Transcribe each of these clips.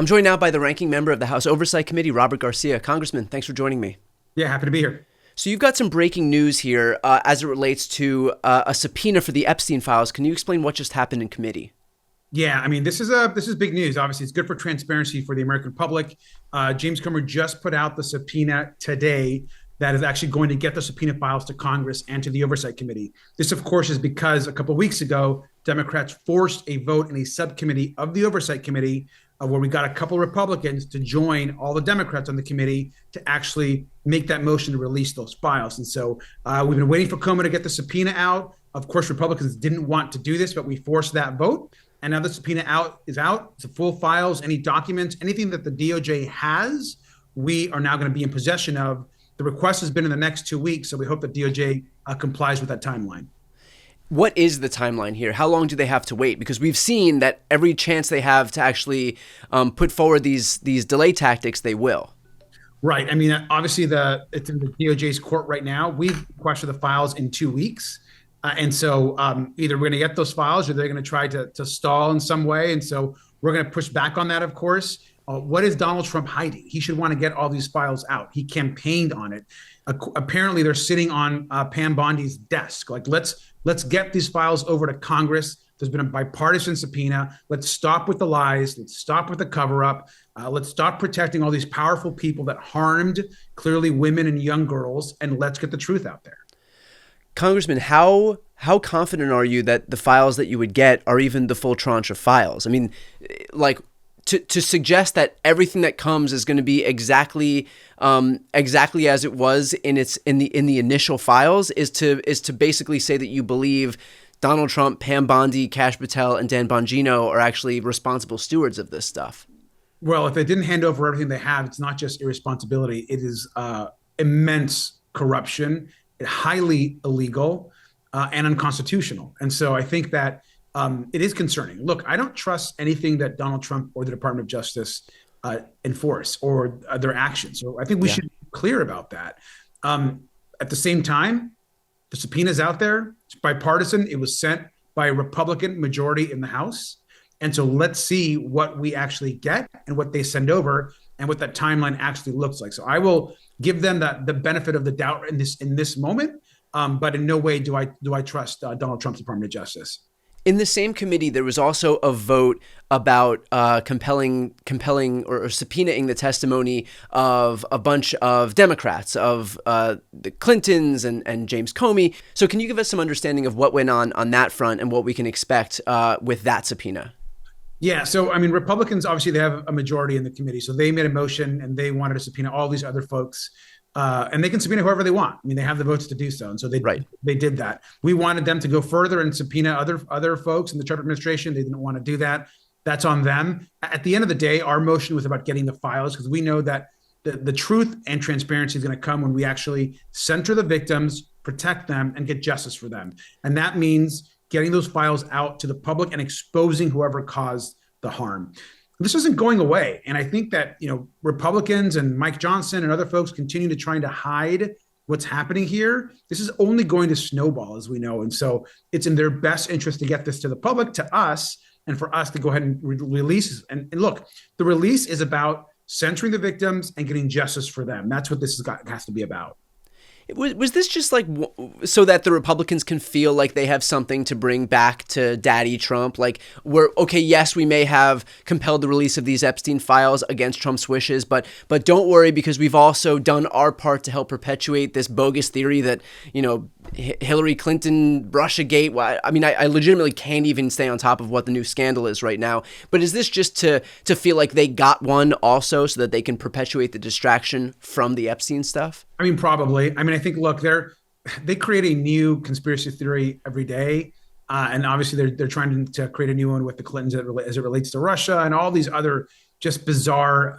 I'm joined now by the ranking member of the House Oversight Committee, Robert Garcia. Congressman, thanks for joining me. Yeah, happy to be here. So you've got some breaking news here as it relates to a subpoena for the Epstein files. Can you explain what just happened in committee? Yeah, I mean, this is big news. Obviously, it's good for transparency for the American public. James Comer just put out the subpoena today that is actually going to get the subpoena files to Congress and to the Oversight Committee. This, of course, is because a couple of weeks ago, Democrats forced a vote in a subcommittee of the Oversight Committee where we got a couple of Republicans to join all the Democrats on the committee to actually make that motion to release those files. And so we've been waiting for Comer to get the subpoena out. Of course, Republicans didn't want to do this, but we forced that vote. And now the subpoena is out. It's the full files, any documents, anything that the DOJ has, we are now going to be in possession of. The request has been in the next 2 weeks, so we hope that DOJ complies with that timeline. What is the timeline here? How long do they have to wait? Because we've seen that every chance they have to actually put forward these delay tactics, they will. Right. I mean, obviously, it's in the DOJ's court right now. We've requested the files in 2 weeks. And so either we're going to get those files or they're going to try to stall in some way. And so we're going to push back on that, of course. What is Donald Trump hiding? He should want to get all these files out. He campaigned on it. Apparently, they're sitting on Pam Bondi's desk. Like, let's get these files over to Congress. There's been a bipartisan subpoena. Let's stop with the lies. Let's stop with the cover up. Let's stop protecting all these powerful people that harmed clearly women and young girls. And let's get the truth out there. Congressman, how confident are you that the files that you would get are even the full tranche of files? I mean, like, to suggest that everything that comes is going to be exactly as it was in the initial files is to basically say that you believe Donald Trump, Pam Bondi, Kash Patel, and Dan Bongino are actually responsible stewards of this stuff. Well, if they didn't hand over everything they have, it's not just irresponsibility. It is immense corruption, highly illegal, and unconstitutional. And so I think that it is concerning. Look, I don't trust anything that Donald Trump or the Department of Justice enforce or their actions. So I think we should be clear about that. At the same time, the subpoena's out there. It's bipartisan. It was sent by a Republican majority in the House. And so let's see what we actually get and what they send over and what that timeline actually looks like. So I will give them the benefit of the doubt in this moment. But in no way do I trust Donald Trump's Department of Justice. In the same committee, there was also a vote about compelling or subpoenaing the testimony of a bunch of Democrats, of the Clintons and James Comey. So can you give us some understanding of what went on that front and what we can expect with that subpoena? Yeah. So, I mean, Republicans, obviously, they have a majority in the committee. So they made a motion and they wanted to subpoena all these other folks. And they can subpoena whoever they want. I mean, they have the votes to do so. And so they did that. We wanted them to go further and subpoena other folks in the Trump administration. They didn't want to do that. That's on them. At the end of the day, our motion was about getting the files because we know that the truth and transparency is going to come when we actually center the victims, protect them, and get justice for them. And that means getting those files out to the public and exposing whoever caused the harm. This isn't going away. And I think that, Republicans and Mike Johnson and other folks continue to trying to hide what's happening here. This is only going to snowball, as we know. And so it's in their best interest to get this to the public, to us, and for us to go ahead and release. And look, the release is about centering the victims and getting justice for them. That's what this has to be about. Was this just like so that the Republicans can feel like they have something to bring back to Daddy Trump? Like, yes, we may have compelled the release of these Epstein files against Trump's wishes, but don't worry because we've also done our part to help perpetuate this bogus theory that, Hillary Clinton, Russiagate. I mean, I legitimately can't even stay on top of what the new scandal is right now. But is this just to feel like they got one also so that they can perpetuate the distraction from the Epstein stuff? I mean, probably. I mean, I think, look, they create a new conspiracy theory every day. And obviously they're trying to create a new one with the Clintons as it relates to Russia and all these other just bizarre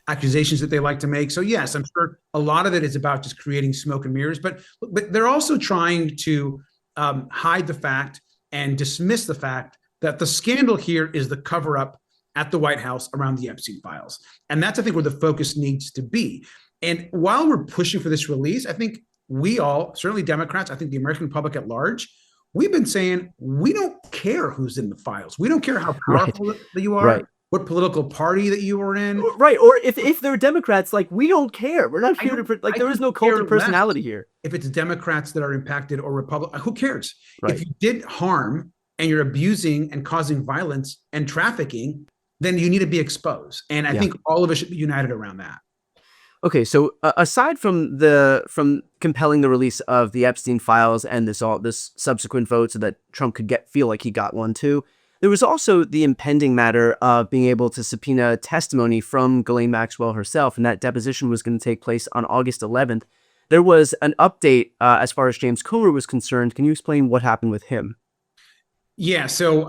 accusations that they like to make. So yes, I'm sure a lot of it is about just creating smoke and mirrors, but they're also trying to hide the fact and dismiss the fact that the scandal here is the cover up at the White House around the Epstein files. And that's, I think, where the focus needs to be. And while we're pushing for this release, I think we all, certainly Democrats, I think the American public at large, we've been saying, we don't care who's in the files. We don't care how powerful you are. Right. what political party that you were in. Right. Or if they're Democrats, like, we don't care. We're not here to, like, there is no cult of personality here. If it's Democrats that are impacted or Republicans, who cares? Right. If you did harm and you're abusing and causing violence and trafficking, then you need to be exposed. And I think all of us should be united around that. Okay, so aside from compelling the release of the Epstein files and this subsequent vote so that Trump could feel like he got one too, there was also the impending matter of being able to subpoena testimony from Ghislaine Maxwell herself, and that deposition was going to take place on August 11th. There was an update as far as James Comer was concerned. Can you explain what happened with him? Yeah, so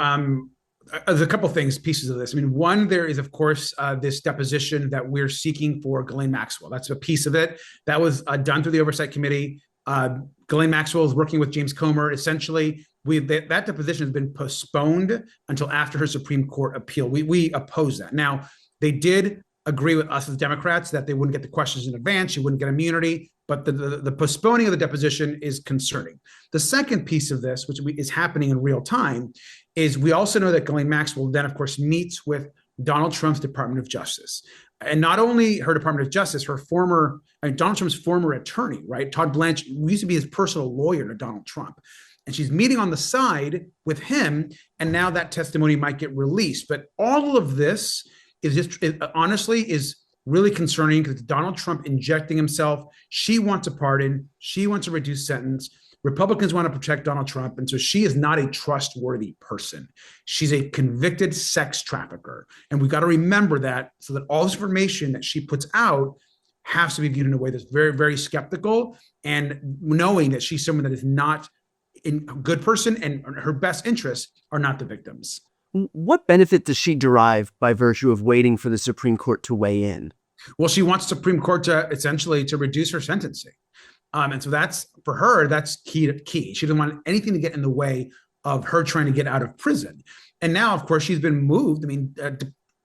there's a couple things, pieces of this. I mean, one, there is, of course, this deposition that we're seeking for Ghislaine Maxwell. That's a piece of it. That was done through the Oversight Committee. Ghislaine Maxwell is working with James Comer. Essentially, that deposition has been postponed until after her Supreme Court appeal. We oppose that. Now, they did agree with us as Democrats that they wouldn't get the questions in advance. She wouldn't get immunity. But the postponing of the deposition is concerning. The second piece of this, which is happening in real time, is we also know that Ghislaine Maxwell then, of course, meets with Donald Trump's Department of Justice. And not only her Department of Justice, Donald Trump's former attorney, right? Todd Blanche used to be his personal lawyer to Donald Trump. And she's meeting on the side with him, and now that testimony might get released. But all of this honestly is really concerning because Donald Trump injecting himself. She wants a pardon. She wants a reduced sentence. Republicans want to protect Donald Trump. And so she is not a trustworthy person. She's a convicted sex trafficker. And we've got to remember that, so that all this information that she puts out has to be viewed in a way that's very, very skeptical, and knowing that she's someone that is not a good person and her best interests are not the victims. What benefit does she derive by virtue of waiting for the Supreme Court to weigh in? Well, she wants the Supreme Court to essentially to reduce her sentencing. And so that's, for her, that's key. She didn't want anything to get in the way of her trying to get out of prison. And now, of course, she's been moved. I mean,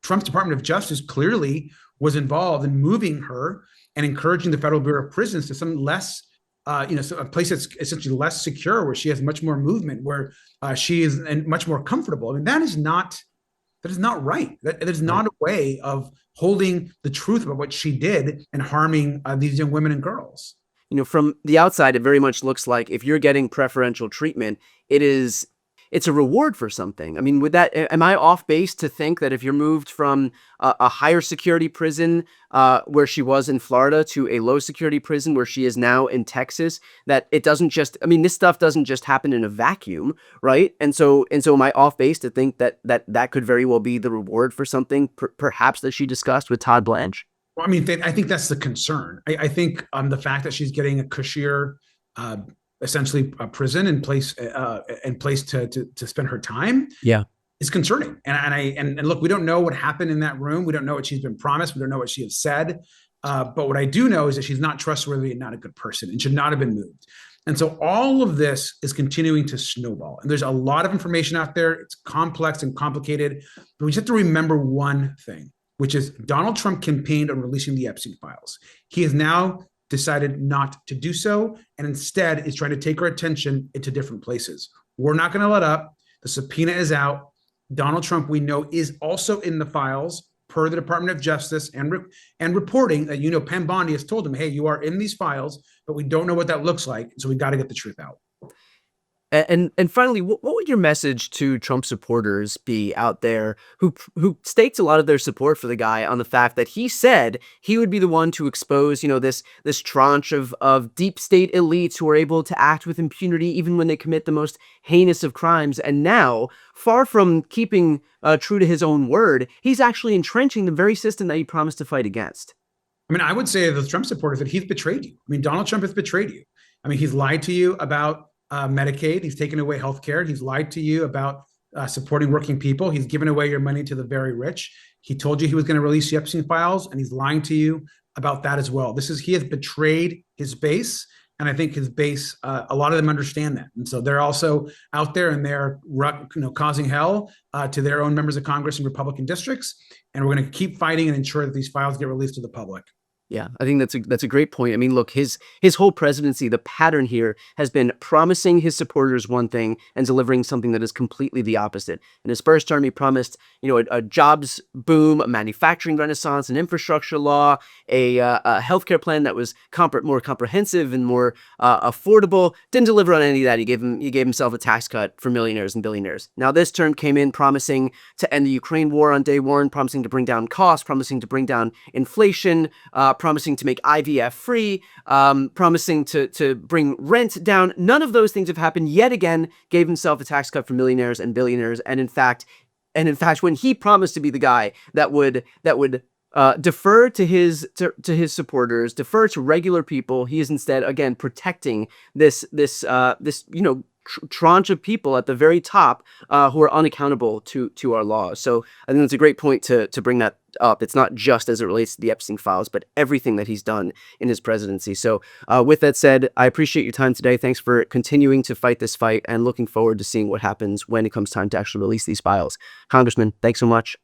Trump's Department of Justice clearly was involved in moving her and encouraging the Federal Bureau of Prisons to some less a place that's essentially less secure, where she has much more movement, where she is much more comfortable. I mean, that is not right. That is not a way of holding the truth about what she did and harming these young women and girls. From the outside, it very much looks like if you're getting preferential treatment, it's a reward for something. I mean, am I off base to think that if you're moved from a higher security prison where she was in Florida to a low security prison where she is now in Texas, that it doesn't just, I mean, this stuff doesn't just happen in a vacuum, right? And so am I off base to think that could very well be the reward for something perhaps that she discussed with Todd Blanche? Well, I mean, I think that's the concern. I think the fact that she's getting a cushier essentially a prison and place to spend her time is concerning. And look, we don't know what happened in that room. We don't know what she's been promised. We don't know what she has said. But what I do know is that she's not trustworthy and not a good person and should not have been moved. And so all of this is continuing to snowball. And there's a lot of information out there. It's complex and complicated. But we just have to remember one thing, which is Donald Trump campaigned on releasing the Epstein files. He has now decided not to do so, and instead is trying to take our attention into different places. We're not going to let up. The subpoena is out. Donald Trump, we know, is also in the files per the Department of Justice and reporting that, Pam Bondi has told him, hey, you are in these files, but we don't know what that looks like. So we got to get the truth out. And finally, what would your message to Trump supporters be out there who staked a lot of their support for the guy on the fact that he said he would be the one to expose, this tranche of deep state elites who are able to act with impunity even when they commit the most heinous of crimes. And now, far from keeping true to his own word, he's actually entrenching the very system that he promised to fight against. I mean, I would say to the Trump supporters that he's betrayed you. I mean, Donald Trump has betrayed you. I mean, he's lied to you about Medicaid. He's taken away health care. He's lied to you about supporting working people. He's given away your money to the very rich. He told you he was going to release the Epstein files, and he's lying to you about that as well. He has betrayed his base, and I think his base, a lot of them understand that. And so they're also out there and they're causing hell to their own members of Congress and Republican districts. And we're going to keep fighting and ensure that these files get released to the public. Yeah, I think that's a great point. I mean, look, his whole presidency, the pattern here has been promising his supporters one thing and delivering something that is completely the opposite. In his first term, he promised, a jobs boom, a manufacturing renaissance, an infrastructure law, a healthcare plan that was more comprehensive and more affordable. Didn't deliver on any of that. He gave himself a tax cut for millionaires and billionaires. Now this term came in promising to end the Ukraine war on day one, promising to bring down costs, promising to bring down inflation, promising to make IVF free, promising to bring rent down. None of those things have happened. Yet again, gave himself a tax cut for millionaires and billionaires. And in fact, when he promised to be the guy that would defer to his supporters, defer to regular people, he is instead again protecting this tranche of people at the very top who are unaccountable to our laws. So I think that's a great point to bring that up. It's not just as it relates to the Epstein files, but everything that he's done in his presidency. So with that said, I appreciate your time today. Thanks for continuing to fight this fight and looking forward to seeing what happens when it comes time to actually release these files. Congressman, thanks so much.